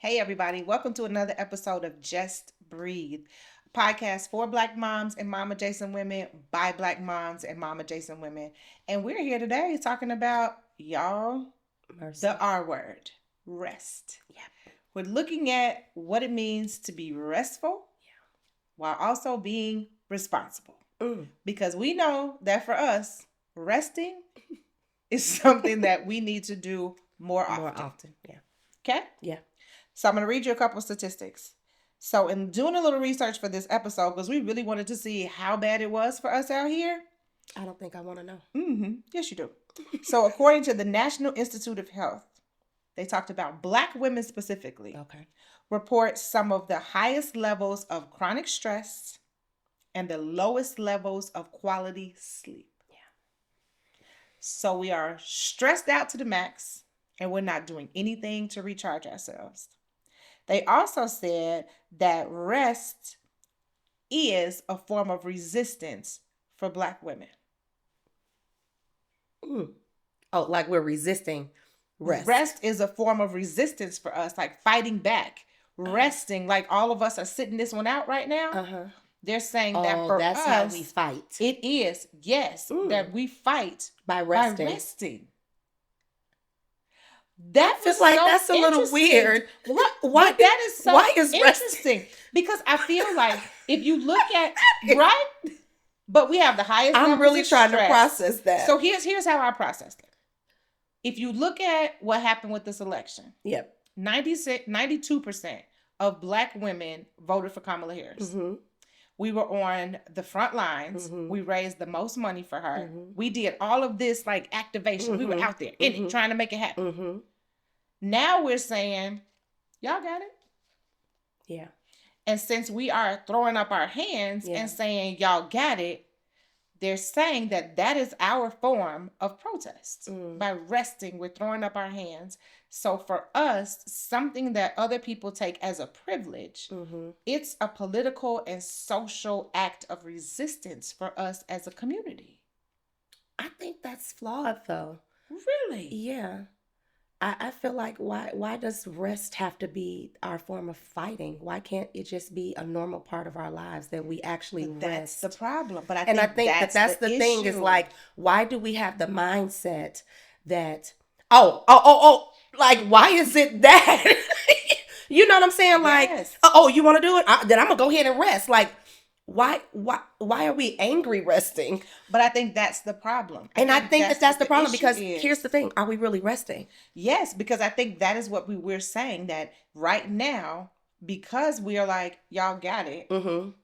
Hey, everybody. Welcome to another episode of Just Breathe, a podcast for Black moms and mom adjacent women by Black moms and mom adjacent women. And we're here today talking about, y'all, Mercy. the R word, rest. Yep. We're looking at what it means to be restful while also being responsible. Because we know that for us, resting is something that we need to do more often. Yeah. Okay? Yeah. So I'm going to read you a couple of statistics. So in doing a little research for this episode, because we really wanted to see how bad it was for us out here. I don't think I want to know. Yes, you do. So according to the National Institute of Health, they talked about Black women specifically. Okay. Report some of the highest levels of chronic stress and the lowest levels of quality sleep. Yeah. So we are stressed out to the max and we're not doing anything to recharge ourselves. They also said that rest is a form of resistance for Black women. Oh, like we're resisting rest. Rest is a form of resistance for us, like fighting back, resting. Like all of us are sitting this one out right now. They're saying that for that's us, how we fight. It is, yes, that we fight by resting. That feels like that's a little weird. Why that is so why is interesting? Because I feel like if you look at right, but we have the highest. I'm really trying to process that. So here's how I process it. If you look at what happened with this election, 92% of Black women voted for Kamala Harris. We were on the front lines. We raised the most money for her. We did all of this like activation. We were out there in it, trying to make it happen. Now we're saying, y'all got it? Yeah. And since we are throwing up our hands and saying, y'all got it, they're saying that that is our form of protest. By resting, we're throwing up our hands. So for us, something that other people take as a privilege, it's a political and social act of resistance for us as a community. I think that's flawed, though. Really? Yeah. I feel like why does rest have to be our form of fighting? Why can't it just be a normal part of our lives that we actually rest? That's the problem. But I think that's the thing is issue. like, why do we have the mindset that like why is it that you know what I'm saying? Like, you want to do it? Then I'm gonna go ahead and rest. Like, why are we angry resting? But I think that's the problem. I think that's the problem because here's the thing. Are we really resting? Yes, because I think that is what we're saying, that right now, because we are like, y'all got it,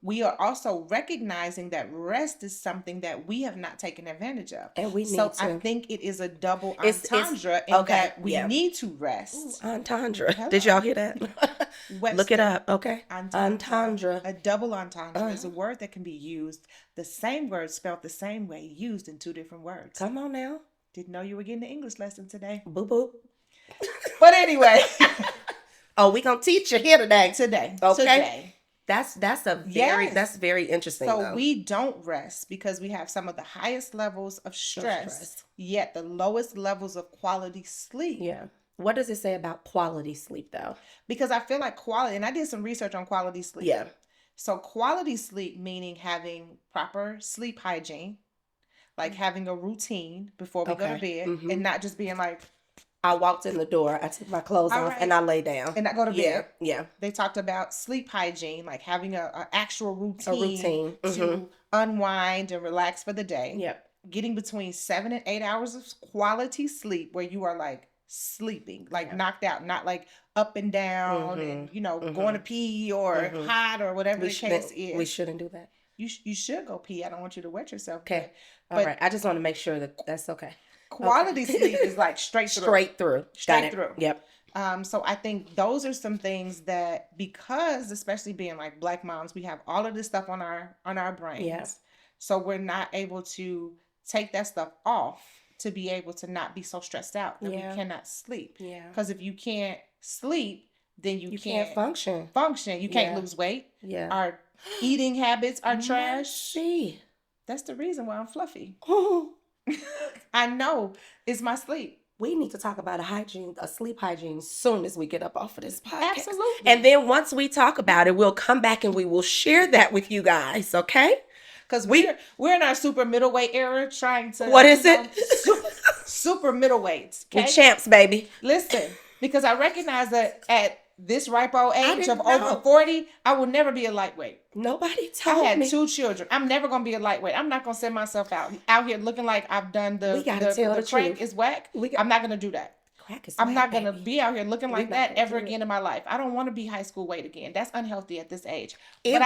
we are also recognizing that rest is something that we have not taken advantage of. And we need so to. I think it is a double entendre in that we need to rest. Ooh, entendre. Hello. Did y'all hear that? Look it up. Okay. Entendre. A double entendre is a word that can be used, the same word spelled the same way, used in two different words. Come on now. Didn't know you were getting an English lesson today. Boop, boop. But anyway. We gonna teach you here today. Okay. Today. That's very interesting. So we don't rest because we have some of the highest levels of stress, yet the lowest levels of quality sleep. Yeah. What does it say about quality sleep though? Because I feel like quality, and I did some research on quality sleep. Yeah. So quality sleep meaning having proper sleep hygiene, like having a routine before we go to bed, and not just being like, I walked in the door, I took my clothes off, and I lay down. And I go to bed. Yeah. They talked about sleep hygiene, like having an actual routine. To unwind and relax for the day. Yep. Getting between 7 and 8 hours of quality sleep where you are like sleeping, like knocked out, not like up and down and, going to pee or hot or whatever the case is. We shouldn't do that. You should go pee. I don't want you to wet yourself. Okay. All right. I just want to make sure that that's okay. Quality sleep is like straight through. Yep. So I think those are some things that, because especially being like Black moms, we have all of this stuff on our brains. Yeah. So we're not able to take that stuff off to be able to not be so stressed out that we cannot sleep. Yeah. Because if you can't sleep, then you can't function. You can't lose weight. Yeah. Our eating habits are trash. See. That's the reason why I'm fluffy. I know it's my sleep. we need to talk about a sleep hygiene soon as we get up off of this podcast. Absolutely. And then once we talk about it, we'll come back and we will share that with you guys, okay? Because we're in our super middleweight era trying to... What is it? Super middleweights. Okay? We're champs, baby. Listen, because I recognize that at this ripe old age of over 40, I will never be a lightweight. Nobody told me. I had 2 children. I'm never going to be a lightweight. I'm not going to send myself out here looking like I've done the crank truth. Is whack. I'm not going to do that. I'm not going to be out here looking like that ever again in my life. I don't want to be high school weight again. That's unhealthy at this age. It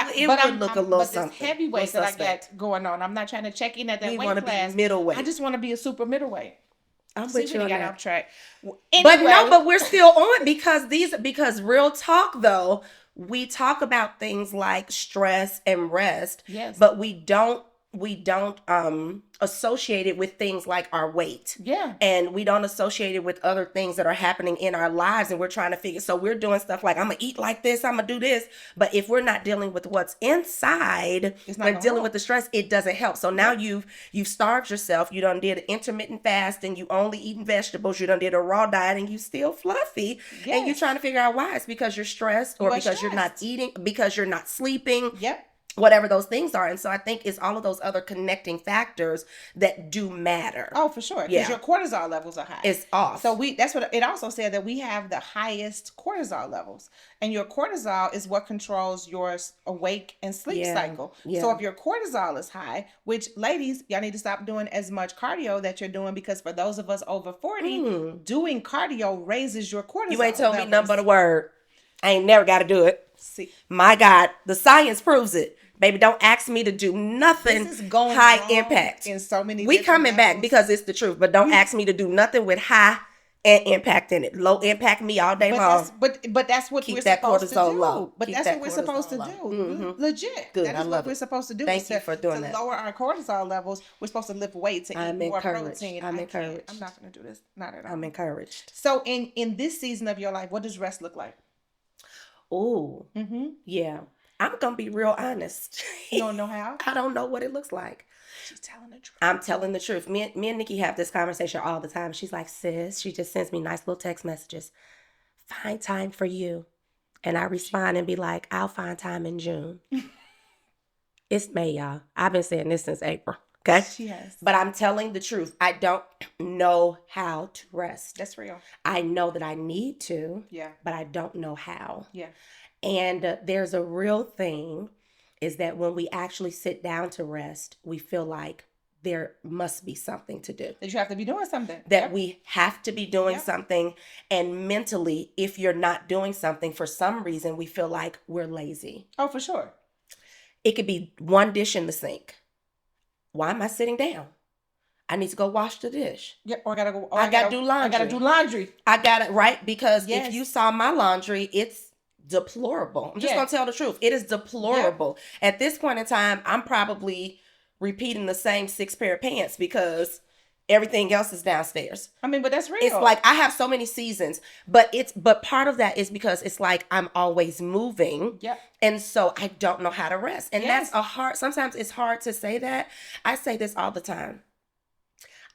look a little something. This heavyweight that I got going on, I'm not trying to check in at that weight class. Be middleweight. I just want to be a super middleweight. I'm with you on that. Off track. Anyway. But we're still on because real talk though, we talk about things like stress and rest. Yes. But we don't associate it with things like our weight. Yeah. And we don't associate it with other things that are happening in our lives, and we're trying to figure. So we're doing stuff like, I'm gonna eat like this, I'm gonna do this. But if we're not dealing with what's inside and dealing with the stress, it doesn't help. So now you've starved yourself. You done did an intermittent fast and you only eating vegetables. You done did a raw diet and you still fluffy. Yes. And you're trying to figure out why. It's because you're stressed or because you're not eating, because you're not sleeping. Yep. Whatever those things are. And so I think it's all of those other connecting factors that do matter. Oh, for sure. Because your cortisol levels are high. It's off. So that's what it also said, that we have the highest cortisol levels. And your cortisol is what controls your awake and sleep cycle. Yeah. So if your cortisol is high, which ladies, y'all need to stop doing as much cardio that you're doing, because for those of us over 40, doing cardio raises your cortisol. You ain't told me nothing but a word. I ain't never got to do it. See, my God, the science proves it. Baby, don't ask me to do nothing high impact. In so many we coming back because it's the truth, but don't ask me to do nothing with high and impact in it. Low impact me all day long. But that's what we're supposed to do. Low. But that's what we're supposed to do. Mm-hmm. Legit. Good. That is what we're supposed to do. Thank you for doing that. To lower our cortisol levels, we're supposed to lift weight to eat more protein. I'm encouraged. I'm not going to do this. Not at all. I'm encouraged. So in this season of your life, what does rest look like? Oh, yeah. I'm going to be real honest. You don't know how? I don't know what it looks like. She's telling the truth. I'm telling the truth. Me and Nikki have this conversation all the time. She's like, sis, she just sends me nice little text messages. Find time for you. And I respond and be like, I'll find time in June. It's May, y'all. I've been saying this since April. Okay? She has. But I'm telling the truth. I don't know how to rest. That's real. I know that I need to. Yeah. But I don't know how. Yeah. And there's a real thing is that when we actually sit down to rest, we feel like there must be something to do. That you have to be doing something. That we have to be doing something. And mentally, if you're not doing something for some reason, we feel like we're lazy. Oh, for sure. It could be one dish in the sink. Why am I sitting down? I need to go wash the dish. Yeah, or I gotta go. I gotta do laundry. I gotta do laundry. I got it right, because if you saw my laundry, it's deplorable. I'm just gonna tell the truth. It is deplorable. At this point in time, I'm probably repeating the same 6 pair of pants because everything else is downstairs. I mean, but that's real. It's like I have so many seasons, but part of that is because it's like I'm always moving. Yeah. And so I don't know how to rest. And that's sometimes it's hard to say that. I say this all the time.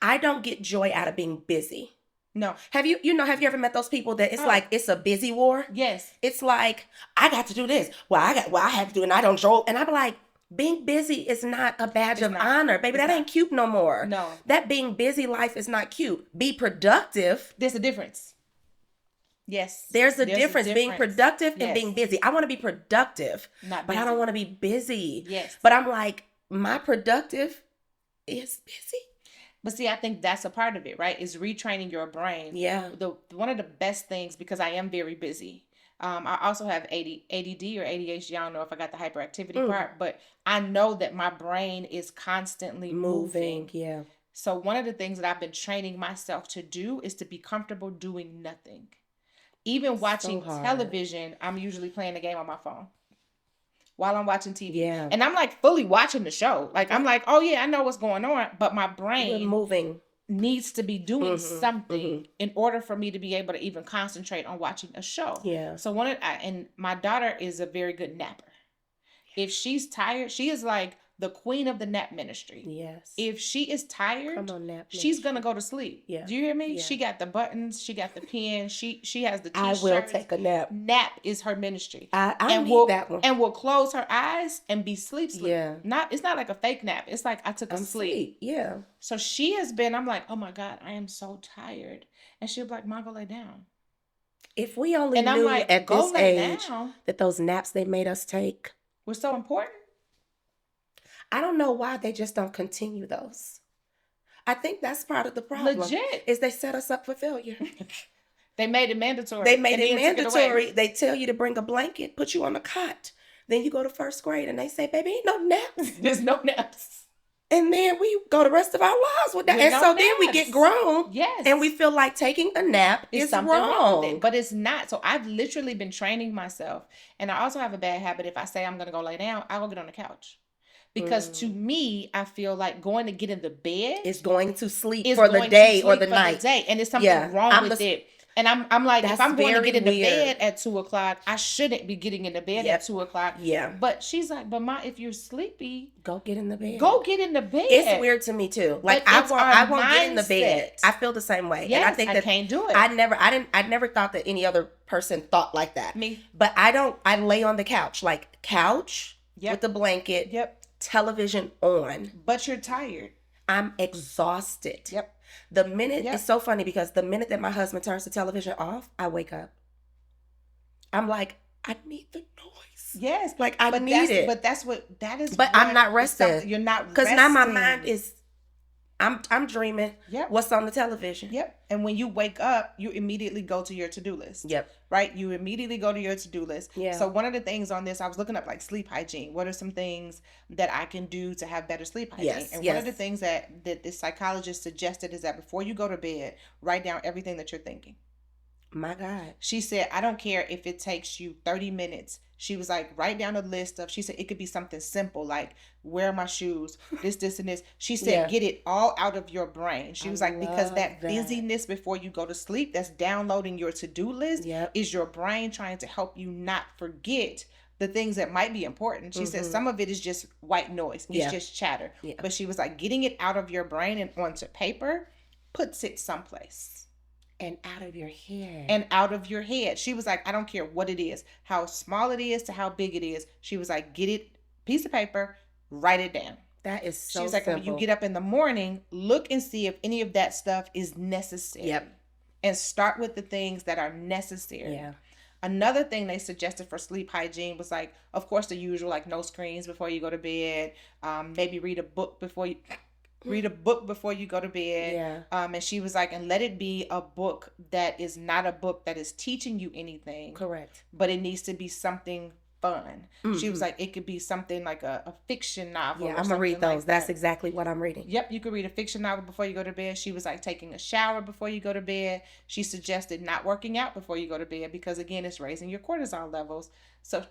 I don't get joy out of being busy. No. Have you ever met those people that it's like it's a busy war? Yes. It's like, I got to do this. I have to do it and I don't joke. And I'm like, being busy is not a badge of honor. Baby, that ain't cute no more. No. That being busy life is not cute. Be productive. There's a difference. Yes. There's a difference. Being productive and being busy. I want to be productive, but I don't want to be busy. Yes. But I'm like, my productive is busy. But see, I think that's a part of it, right? Is retraining your brain. Yeah. One of the best things, because I am very busy. I also have ADD or ADHD. I don't know if I got the hyperactivity part, but I know that my brain is constantly moving. Yeah. So one of the things that I've been training myself to do is to be comfortable doing nothing. Even watching television, I'm usually playing a game on my phone while I'm watching TV. Yeah. And I'm like fully watching the show. Like I'm like, oh yeah, I know what's going on, but my brain moving needs to be doing something in order for me to be able to even concentrate on watching a show. Yeah. So and my daughter is a very good napper. If she's tired, she is like the queen of the nap ministry. Yes. If she is tired, come on, nap she's gonna go to sleep. Yeah. Do you hear me? Yeah. She got the buttons. She got the pen. She has the t-shirts. I will take a nap. Nap is her ministry. I need that one. And will close her eyes and be sleep. Yeah. It's not like a fake nap. It's like I took a sleep. Yeah. So she has been. I'm like, oh my God, I am so tired. And she'll be like, Mom, go lay down. If we only knew like, at this age that those naps they made us take were so important. I don't know why they just don't continue those. I think that's part of the problem. Legit. Is they set us up for failure. They made it mandatory. They tell you to bring a blanket, put you on a cot. Then you go to first grade and they say, baby, ain't no naps. There's no naps. And then we go the rest of our lives with that. With then we get grown. Yes. And we feel like taking a nap is something wrong with it. But it's not. So I've literally been training myself. And I also have a bad habit. If I say I'm going to go lay down, I will get on the couch. Because to me, I feel like going to get in the bed is going to sleep for the day or the night. And there's something wrong with it. And I'm like, if I'm going to get in the bed at 2:00, I shouldn't be getting in the bed at 2:00. Yeah. But she's like, but Ma, if you're sleepy, go get in the bed. Go get in the bed. It's weird to me too. Like I won't get in the bed. I feel the same way. Yes, and I think that I can't do it. I never thought that any other person thought like that. Me. But I lay on the couch. Like couch with the blanket. Yep. Television on. But you're tired. I'm exhausted. Yep. The minute, it's so funny because the minute that my husband turns the television off, I wake up. I'm like, I need the noise. Yes. Like, I need it. But that is. But I'm not rested. You're not because now my mind is, I'm dreaming. Yep. What's on the television? Yep. And when you wake up, you immediately go to your to-do list. Yep. Right? You immediately go to your to-do list. Yeah. So one of the things on this, I was looking up like sleep hygiene. What are some things that I can do to have better sleep hygiene? Yes. And one of the things that this psychologist suggested is that before you go to bed, write down everything that you're thinking. My God. She said, I don't care if it takes you 30 minutes. She was like, write down a list of, she said, it could be something simple like, where are my shoes? This, and this. She said, get it all out of your brain. She was like, because that busyness before you go to sleep, that's downloading your to-do list, is your brain trying to help you not forget the things that might be important. She said, some of it is just white noise. It's just chatter. Yeah. But she was like, getting it out of your brain and onto paper puts it someplace. And out of your head. And out of your head. She was like, I don't care what it is, how small it is to how big it is. She was like, get it, piece of paper, write it down. That is so She was like, simple. when you get up in the morning, look and see if any of that stuff is necessary. Yep. And start with the things that are necessary. Yeah. Another thing they suggested for sleep hygiene was like, of course, the usual, like no screens before you go to bed. Maybe read a book before you go to bed. Yeah. And she was like, and let it be a book that is not a book that is teaching you anything. Correct. But it needs to be something fun. Mm-hmm. She was like, it could be something like a fiction novel. Yeah, I'm going to read those. Like that's exactly what I'm reading. Yep, you could read a fiction novel before you go to bed. She was like, taking a shower before you go to bed. She suggested not working out before you go to bed because, again, it's raising your cortisol levels. So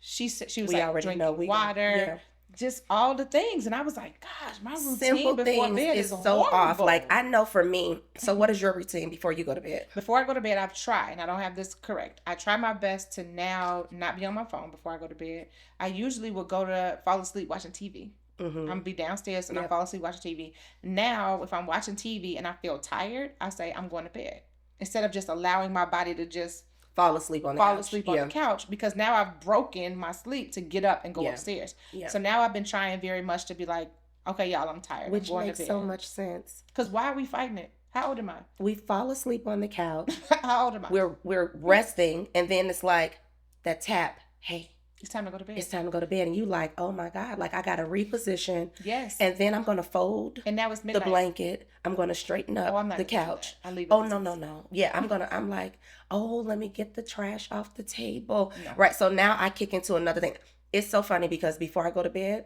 she said, she was like, drinking water. Yeah. Just all the things. And I was like, gosh, my routine simple before things bed is so horrible. Off. Like, I know for me. So what is your routine before you go to bed? Before I go to bed, I've tried, and I don't have this correct. I try my best to now not be on my phone before I go to bed. I usually will fall asleep watching TV. Mm-hmm. I'm going to be downstairs and I fall asleep watching TV. Now, if I'm watching TV and I feel tired, I say I'm going to bed. Instead of just allowing my body to just fall asleep on the couch, because now I've broken my sleep to get up and go upstairs. Yeah. So now I've been trying very much to be like, okay, y'all, I'm tired. Which makes so much sense. Because why are we fighting it? How old am I? We fall asleep on the couch. How old am I? We're resting, and then it's like that tap. Hey, it's time to go to bed. It's time to go to bed, and you like, oh my God, like I got to reposition. Yes. And then I'm gonna fold. And now it's midnight. The blanket. I'm gonna straighten up the couch. I leave it. Oh no. Yeah, I'm like, oh, let me get the trash off the table. No. Right. So now I kick into another thing. It's so funny because before I go to bed,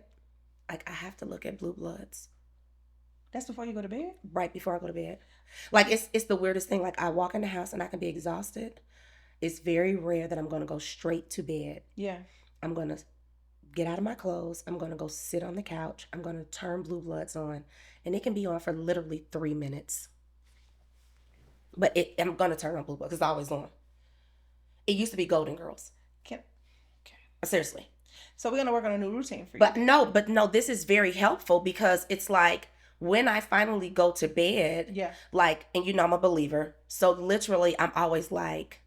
like I have to look at Blue Bloods. That's before you go to bed? Right before I go to bed. Like it's the weirdest thing. Like I walk in the house and I can be exhausted. It's very rare that I'm gonna go straight to bed. Yeah. I'm going to get out of my clothes. I'm going to go sit on the couch. I'm going to turn Blue Bloods on. And it can be on for literally 3 minutes. But I'm going to turn on Blue Bloods. It's always on. It used to be Golden Girls. Seriously. So we're gonna work on a new routine for you. But no, this is very helpful because it's like when I finally go to bed, like, and you know I'm a believer, so literally I'm always like,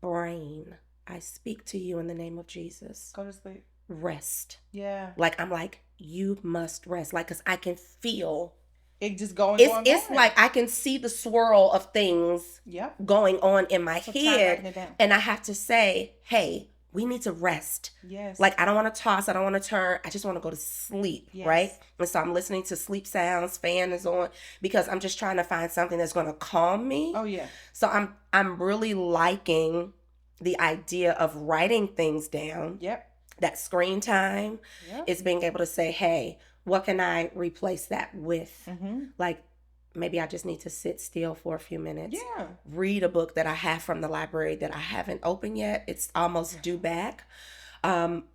brain, I speak to you in the name of Jesus. Go to sleep. Rest. Yeah. Like I'm like, you must rest. Like, cause I can feel it just going. It's like I can see the swirl of things going on in my head, and I have to say, hey, we need to rest. Yes. Like, I don't want to toss. I don't want to turn. I just want to go to sleep, right? And so I'm listening to sleep sounds. Fan is on because I'm just trying to find something that's going to calm me. Oh, yeah. So I'm really liking the idea of writing things down. Yep. That screen time is being able to say, hey, what can I replace that with? Mm-hmm. Like, maybe I just need to sit still for a few minutes. Yeah. Read a book that I have from the library that I haven't opened yet. It's almost due back.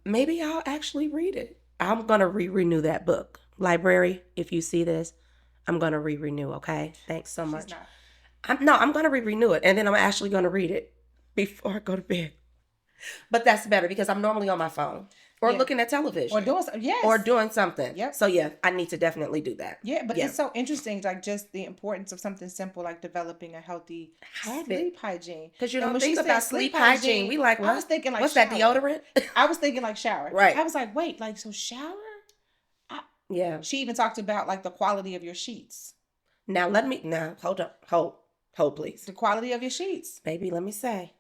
Maybe I'll actually read it. I'm going to renew that book. Library, if you see this, I'm going to renew, okay? Thanks so much. I'm going to renew it, and then I'm actually going to read it before I go to bed. But that's better because I'm normally on my phone. Or looking at television. Or doing something. Yep. So, yeah, I need to definitely do that. Yeah, but it's so interesting, like, just the importance of something simple, like developing a healthy sleep hygiene. Because you don't think about sleep hygiene. We like, what? I was thinking, like, what's shower. that, deodorant? I was thinking, like, shower. Right. I was like, wait, like, so shower? Yeah. She even talked about, like, the quality of your sheets. Now, hold up. Hold, please. The quality of your sheets. Baby, let me say.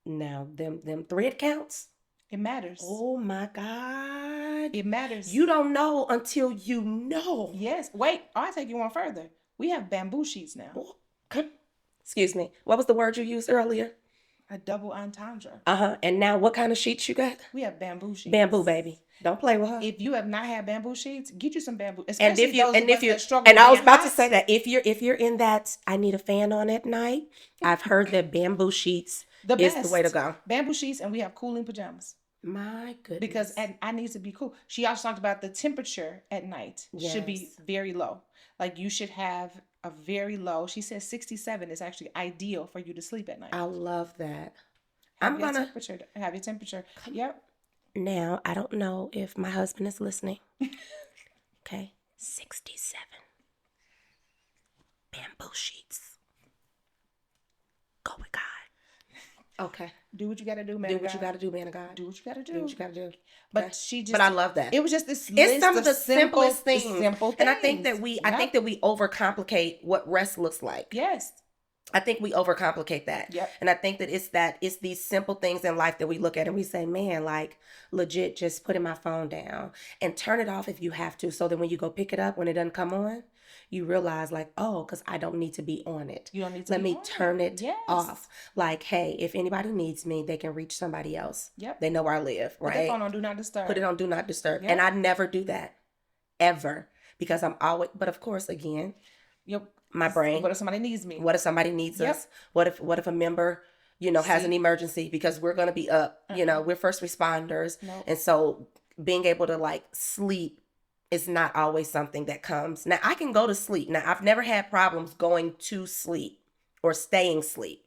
Now, them thread counts. It matters. Oh my God. It matters. You don't know until you know. Yes. Wait, I'll take you one further. We have bamboo sheets now. Excuse me. What was the word you used earlier? A double entendre. And now what kind of sheets you got? We have bamboo sheets. Bamboo, baby. Don't play with her. If you have not had bamboo sheets, get you some bamboo. And I was about to say that if you're in that, I need a fan on at night. I've heard that bamboo sheets is the way to go. Bamboo sheets, and we have cooling pajamas. My goodness. Because I need to be cool. She also talked about the temperature at night should be very low. Like, you should have a very low. She says 67 is actually ideal for you to sleep at night. I love that. Have your temperature. Yep. Now, I don't know if my husband is listening. Okay. 67. Bamboo sheets. Go with God. Okay. Do what you got to do, man. Do what you got to do, man of God. Do what you got to do. Do what you got to do. But okay. But I love that. It was just this. It's some of the simplest things. Simple things. And I think that we overcomplicate what rest looks like. Yes. I think we overcomplicate that. Yep. And I think that it's these simple things in life that we look at and we say, man, like, legit, just putting my phone down and turn it off if you have to. So that when you go pick it up, when it doesn't come on, you realize, like, oh, because I don't need to be on it. You don't need to Let me turn it off. Like, hey, if anybody needs me, they can reach somebody else. Yep. They know where I live, right? Put the phone on Do Not Disturb. Put it on Do Not Disturb. Yep. And I never do that. Ever. Because I'm always, but of course, again, my brain. What if somebody needs me? What if somebody needs us? What if a member, has an emergency, because we're going to be up, we're first responders. Nope. And so being able to, like, sleep is not always something that comes. Now, I can go to sleep. Now, I've never had problems going to sleep or staying asleep.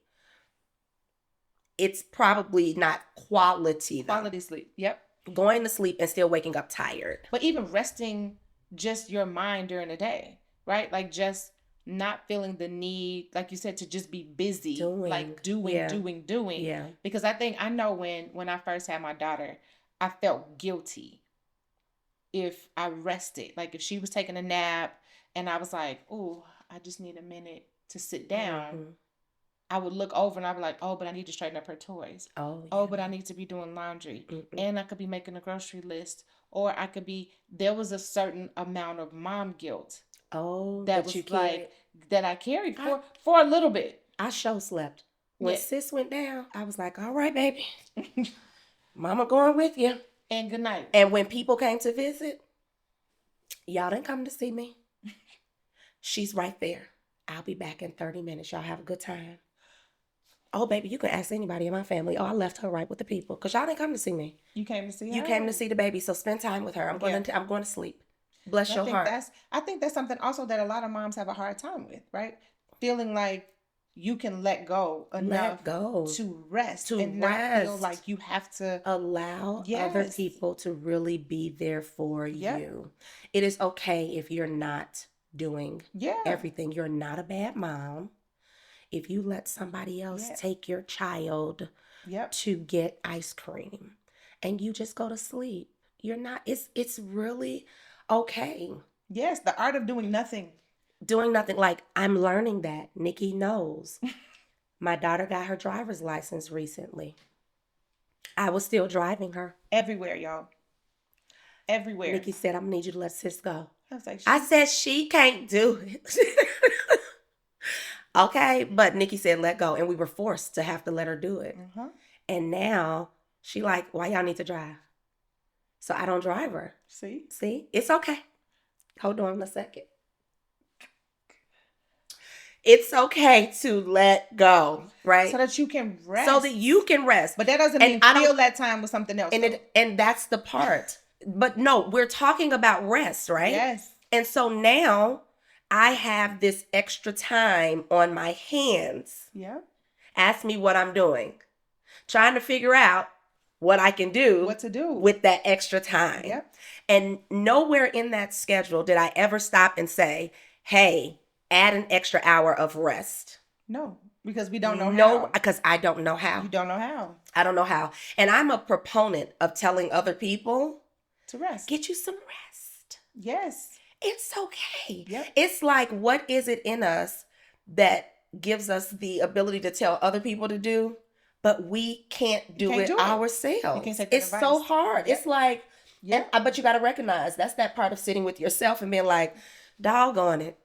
It's probably not quality, though. Quality sleep. Yep. Going to sleep and still waking up tired. But even resting just your mind during the day, right? Like, just not feeling the need, like you said, to just be busy, doing. Yeah. Because I know when I first had my daughter, I felt guilty if I rested. Like, if she was taking a nap and I was like, oh, I just need a minute to sit down. Mm-hmm. I would look over and I'd be like, oh, but I need to straighten up her toys. Oh, but I need to be doing laundry. Mm-hmm. And I could be making a grocery list. Or there was a certain amount of mom guilt. Oh, that I carried for a little bit. I slept. When sis went down, I was like, all right, baby. Mama going with you. And good night. And when people came to visit, y'all didn't come to see me. She's right there. I'll be back in 30 minutes. Y'all have a good time. Oh, baby, you can ask anybody in my family. Oh, I left her right with the people because y'all didn't come to see me. You came to see her? You came to see the baby, so spend time with her. I'm going to sleep. Bless your heart. I think that's something also that a lot of moms have a hard time with, right? Feeling like you can let go enough to rest and not feel like you have to allow other people to really be there for you. It is okay if you're not doing everything. You're not a bad mom. If you let somebody else take your child to get ice cream and you just go to sleep, you're not, it's really okay. Yes, the art of doing nothing. Doing nothing. Like, I'm learning that. Nikki knows. My daughter got her driver's license recently. I was still driving her. Everywhere, y'all. Everywhere. Nikki said, I'm going to need you to let sis go. Like, I said, she can't do it. Okay, but Nikki said, let go. And we were forced to have to let her do it. Mm-hmm. And now she like, why y'all need to drive? So I don't drive her. See? It's okay. Hold on a second. It's okay to let go, right? So that you can rest. But that doesn't mean fill that time with something else. And that's the part. But no, we're talking about rest, right? Yes. And so now I have this extra time on my hands. Yeah. Ask me what I'm doing. Trying to figure out what I can do. What to do. With that extra time. Yep. And nowhere in that schedule did I ever stop and say, hey, add an extra hour of rest. No, because we don't know how. No, because I don't know how. You don't know how. I don't know how. And I'm a proponent of telling other people to rest. Get you some rest. Yes. It's okay. Yep. It's like, what is it in us that gives us the ability to tell other people to do, but we can't do it ourselves? You can't take it's advice. So hard. Yep. It's like, but you got to recognize that's that part of sitting with yourself and being like, doggone it.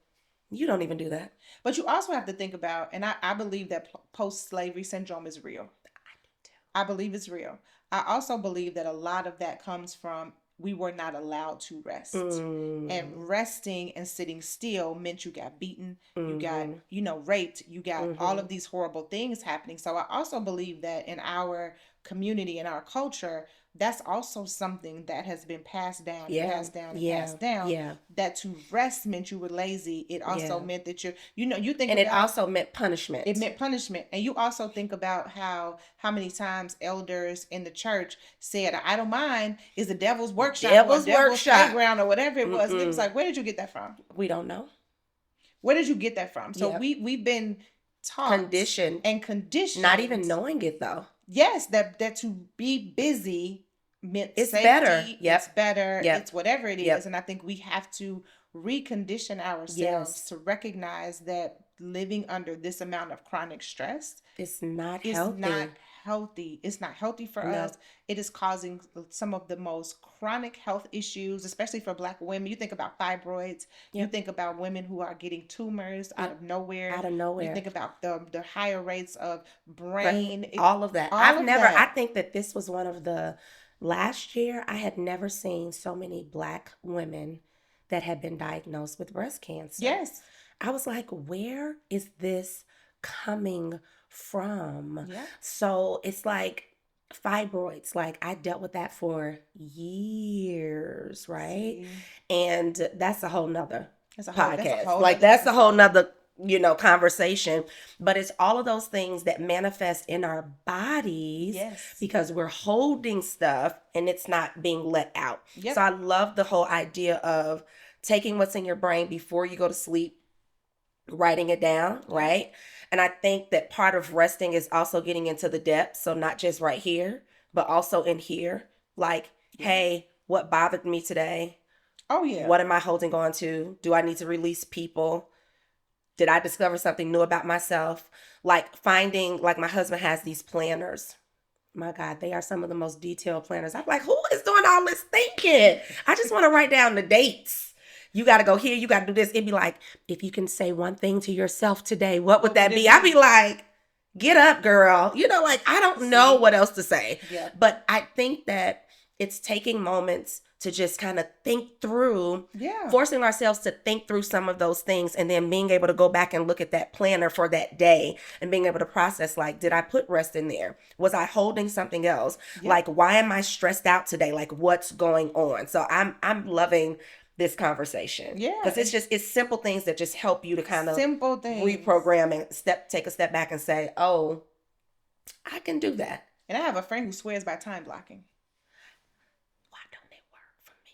You don't even do that. But you also have to think about, and I believe that post-slavery syndrome is real. I do too. I believe it's real. I also believe that a lot of that comes from we were not allowed to rest. And resting and sitting still meant you got beaten, you got, raped, you got all of these horrible things happening. So I also believe that in our community, in our culture, that's also something that has been passed down and passed down and passed down. Yeah. That to rest meant you were lazy. It also meant that you think and about, it also meant punishment. It meant punishment. And you also think about how many times elders in the church said, I don't mind is the devil's workshop. Devil's playground or whatever it was. And it was like, where did you get that from? We don't know. Where did you get that from? So we've been taught. Conditioned. Not even knowing it though. Yes, that to be busy meant it's safety, better. It's better. It's whatever it is. And I think we have to recondition ourselves to recognize that living under this amount of chronic stress is not healthy. It's not healthy for us. It is causing some of the most chronic health issues, especially for Black women. You think about fibroids. You think about women who are getting tumors out of nowhere. You think about the higher rates of brain. All of that. I think that this was one of the, last year, I had never seen so many Black women that had been diagnosed with breast cancer. Yes. I was like, where is this coming from? Yeah. So it's like fibroids. Like, I dealt with that for years, right? And that's a whole nother podcast. That's a whole nother conversation. But it's all of those things that manifest in our bodies because we're holding stuff and it's not being let out. So I love the whole idea of taking what's in your brain before you go to sleep, writing it down, right? And I think that part of resting is also getting into the depths. So not just right here, but also in here. Like, hey, what bothered me today? Oh, yeah. What am I holding on to? Do I need to release people? Did I discover something new about myself? Like finding, like my husband has these planners. My God, they are some of the most detailed planners. I'm like, who is doing all this thinking? I just want to write down the dates. You got to go here. You got to do this. It'd be like, if you can say one thing to yourself today, what would that be? I'd be like, get up, girl. I don't know what else to say. Yeah. But I think that it's taking moments to just kind of think through, forcing ourselves to think through some of those things and then being able to go back and look at that planner for that day and being able to process, like, did I put rest in there? Was I holding something else? Like, why am I stressed out today? Like, what's going on? So I'm loving this conversation. Yeah. Because it's simple things that just help you to kind of simple things. Reprogram and take a step back and say, oh, I can do that. And I have a friend who swears by time blocking. Why don't it work for me?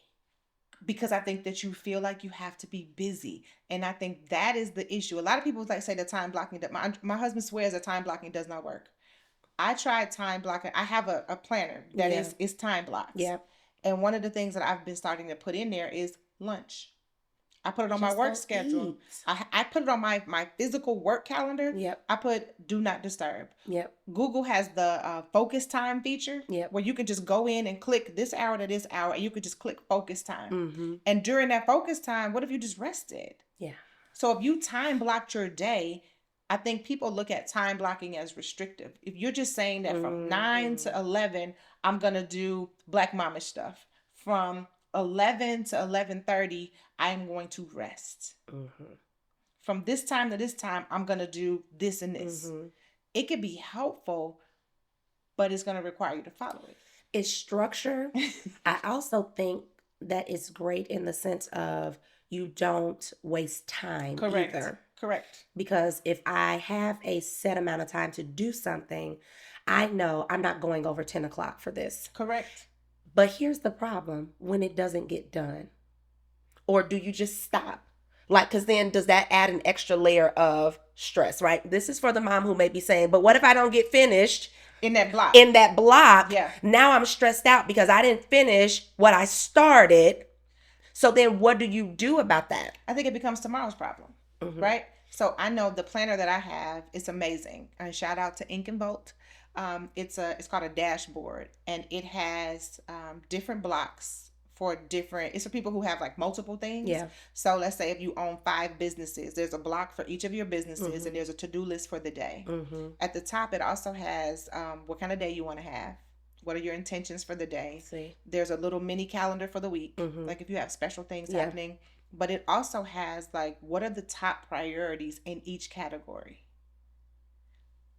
Because I think that you feel like you have to be busy. And I think that is the issue. A lot of people say that time blocking, my husband swears that time blocking does not work. I tried time blocking. I have a planner that is time blocks. Yeah. And one of the things that I've been starting to put in there is lunch. I put it on my work schedule. I put it on my physical work calendar. Yep. I put do not disturb. Yep. Google has the focus time feature. Yep. Where you can just go in and click this hour to this hour, and you could just click focus time. Mm-hmm. And during that focus time, what if you just rested? Yeah. So if you time blocked your day, I think people look at time blocking as restrictive. If you're just saying that from 9 to 11, I'm going to do Black Mama stuff. From 11 to 11:30, I'm going to rest. Mm-hmm. From this time to this time, I'm going to do this and this. Mm-hmm. It could be helpful, but it's going to require you to follow it. It's structure. I also think that it's great in the sense of you don't waste time either. Correct. Because if I have a set amount of time to do something, I know I'm not going over 10 o'clock for this. Correct. But here's the problem when it doesn't get done. Or do you just stop? Like, because then does that add an extra layer of stress, right? This is for the mom who may be saying, but what if I don't get finished? In that block. Yeah. Now I'm stressed out because I didn't finish what I started. So then what do you do about that? I think it becomes tomorrow's problem. Mm-hmm. Right? So I know the planner that I have is amazing. And shout out to Ink and Bolt. It's called a dashboard, and it has different blocks it's for people who have like multiple things. Yeah. So let's say if you own 5 businesses, there's a block for each of your businesses, mm-hmm. and there's a to-do list for the day. Mm-hmm. At the top, it also has what kind of day you want to have. What are your intentions for the day? See. There's a little mini calendar for the week, mm-hmm. like if you have special things happening. But it also has like, what are the top priorities in each category?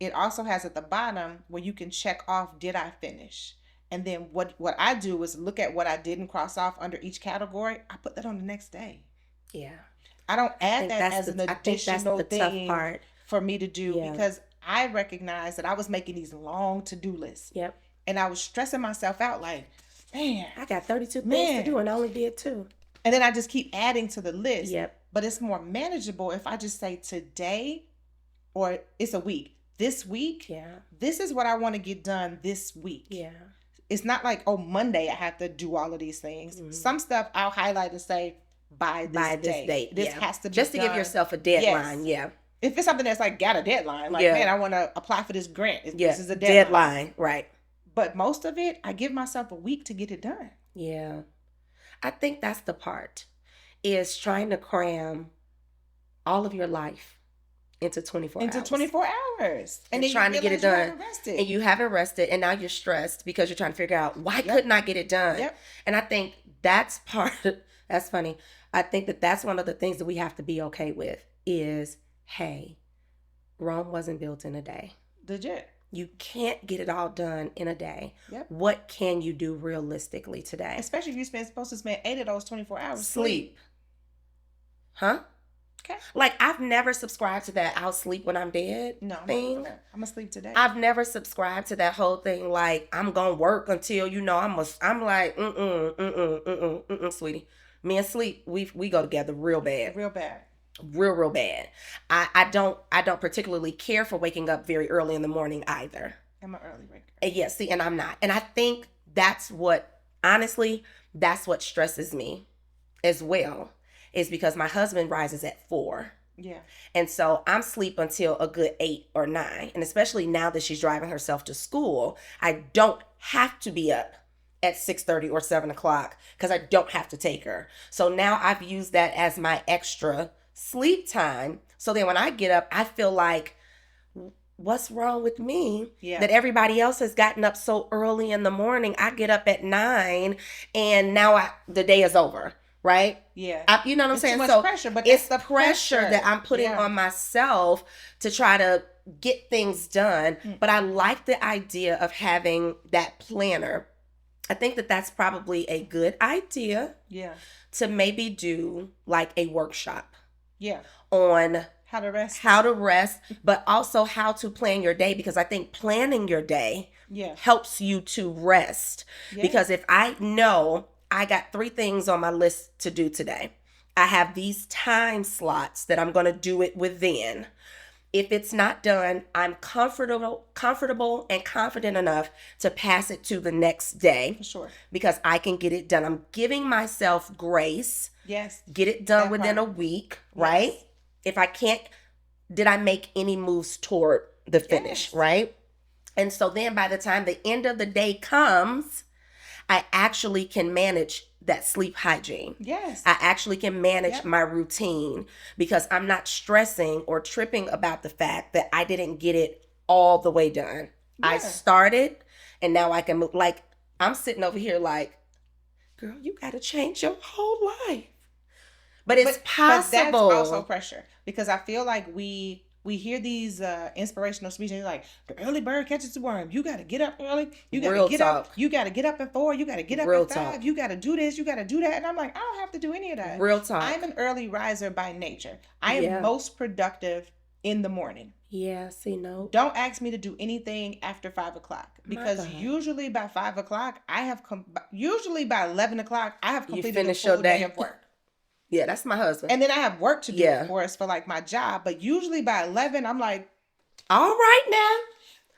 It also has at the bottom where you can check off, did I finish? And then what I do is look at what I didn't cross off under each category. I put that on the next day. Yeah. I don't add that as an additional thing for me to do because I recognize that I was making these long to-do lists. Yep. And I was stressing myself out like, man. I got 32 things to do and I only did 2. And then I just keep adding to the list. Yep. But it's more manageable if I just say today, or it's a week. This week, this is what I want to get done this week. Yeah. It's not like, Monday I have to do all of these things. Mm-hmm. Some stuff I'll highlight and say, by this date. This has to be just to done. Give yourself a deadline. Yes. Yeah. If it's something that's like got a deadline, like, man, I want to apply for this grant. This is a deadline. Right. But most of it, I give myself a week to get it done. Yeah. I think that's the part, is trying to cram all of your life into 24 hours. Into 24 hours. And then trying to get it done. And you haven't rested. And now you're stressed because you're trying to figure out, why couldn't I get it done? Yep. And I think that's that's funny. I think that's one of the things that we have to be okay with is, hey, Rome wasn't built in a day. Legit. You can't get it all done in a day. Yep. What can you do realistically today? Especially if you're supposed to spend 8 of those 24 hours sleep. Huh? Okay. Like, I've never subscribed to that I'll sleep when I'm dead thing. I'm going to sleep today. I've never subscribed to that whole thing like, I'm going to work until, I'm like, sweetie. Me and sleep, we go together real bad. Real bad. Real bad. I don't particularly care for waking up very early in the morning either. I'm an early waker. Yeah, see, and I'm not. And I think that's what stresses me as well, is because my husband rises at 4. Yeah. And so I'm asleep until a good 8 or 9. And especially now that she's driving herself to school, I don't have to be up at 6:30 or 7 o'clock because I don't have to take her. So now I've used that as my extra sleep time. So then when I get up, I feel like, what's wrong with me? Yeah. That everybody else has gotten up so early in the morning. I get up at 9 and now the day is over. Right? Yeah. You know what I'm saying? Too much so pressure, but it's the pressure that I'm putting on myself to try to get things done. Mm-hmm. But I like the idea of having that planner I think that that's probably a good idea. Yeah. To maybe do like a workshop. Yeah. On how to rest, but also how to plan your day, because I think planning your day helps you to rest. Yeah. Because if I know I got 3 things on my list to do today, I have these time slots that I'm going to do it within. If it's not done, I'm comfortable and confident enough to pass it to the next day. For sure. Because I can get it done. I'm giving myself grace. Yes. Get it done within a week, right? Yes. If I can't, did I make any moves toward the finish, right? And so then by the time the end of the day comes, I actually can manage that sleep hygiene. Yes. I actually can manage my routine, because I'm not stressing or tripping about the fact that I didn't get it all the way done. Yeah. I started, and now I can move. Like, I'm sitting over here like, girl, you got to change your whole life. But it's possible. But that's also pressure, because I feel like we hear these inspirational speeches like, the early bird catches the worm. You got to get up early. You got to get up. You got to get up at 4. You got to get up at 5. You got to do this. You got to do that. And I'm like, I don't have to do any of that. Real talk. I'm an early riser by nature. I am most productive in the morning. Yeah, see, no. Don't ask me to do anything after 5 o'clock, because usually by 5 o'clock, usually by 11 o'clock, I have completed a full day of work. Yeah, that's my husband. And then I have work to do, of course, for like my job. But usually by 11, I'm like, all right now.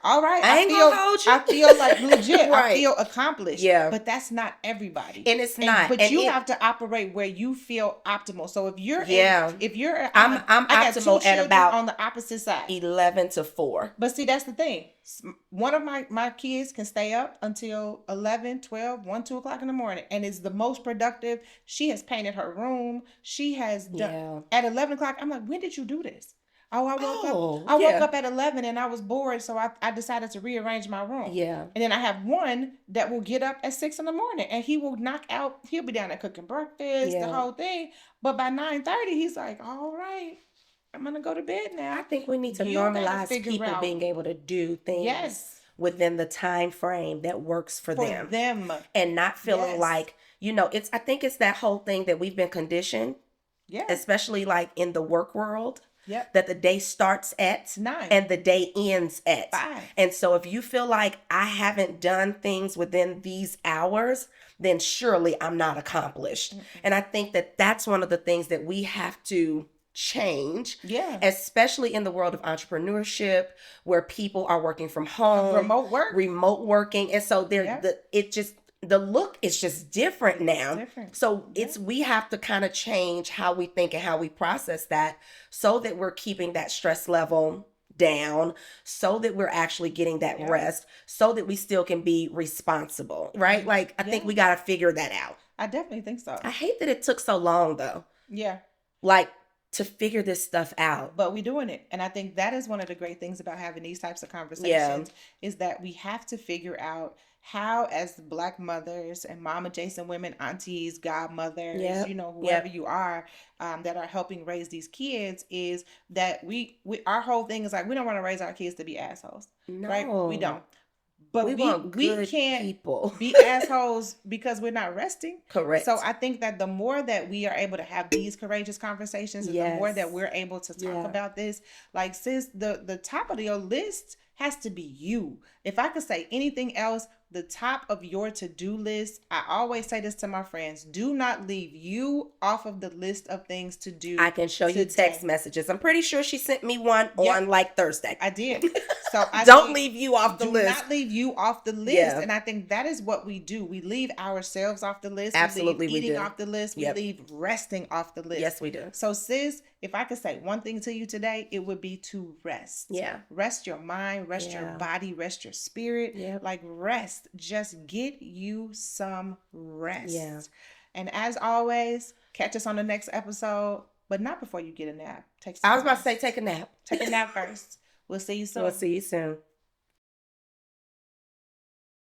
All right. I ain't gonna hold you. I feel like legit. Right. I feel accomplished. Yeah. But that's not everybody. And it's not. But you have to operate where you feel optimal. So if you're I'm optimal at about on the opposite side. 11 to 4. But see, that's the thing. One of my kids can stay up until 11, 12, 1, 2 o'clock in the morning, and is the most productive. She has painted her room. She has done at 11 o'clock. I'm like, when did you do this? Oh, I woke up at 11 and I was bored, so I decided to rearrange my room. Yeah. And then I have one that will get up at 6 in the morning, and he will he'll be down there cooking breakfast, the whole thing. But by 9:30, he's like, all right, I'm going to go to bed now. I think we need to normalize people being able to do things within the time frame that works for them. And not feeling like, I think it's that whole thing that we've been conditioned, especially like in the work world. Yep. That the day starts at 9 and the day ends at 5. And so if you feel like I haven't done things within these hours, then surely I'm not accomplished. Mm-hmm. And I think that that's one of the things that we have to change, especially in the world of entrepreneurship, where people are working from home, remote working. And so the look is just different now. So we have to kind of change how we think and how we process that, so that we're keeping that stress level down, so that we're actually getting that rest, so that we still can be responsible, right? Like, I think we got to figure that out. I definitely think so. I hate that it took so long though. Yeah. Like, to figure this stuff out. But we're doing it. And I think that is one of the great things about having these types of conversations, is that we have to figure out how, as Black mothers and mom adjacent women, aunties, godmothers, whoever you are, that are helping raise these kids, is that our whole thing is like, we don't want to raise our kids to be assholes. No. Right? We don't. But we can't people. be assholes because we're not resting. Correct. So I think that the more that we are able to have these courageous conversations, and the more that we're able to talk about this, like, sis, the top of your list has to be you. If I could say anything else, the top of your to-do list, I always say this to my friends, do not leave you off of the list of things to do. I can show you text messages. I'm pretty sure she sent me one on like Thursday. I did. So don't leave you off the list. Do not leave you off the list. Yeah. And I think that is what we do. We leave ourselves off the list. Absolutely, we leave eating off the list. We leave resting off the list. Yes, we do. So sis, if I could say one thing to you today, it would be to rest. Yeah. Rest your mind, rest your body, rest your spirit. Yep. Like, rest. Just get you some rest. Yeah. And as always, catch us on the next episode, but not before you get a nap. I was about to say take a nap. Take a nap first. We'll see you soon. We'll see you soon.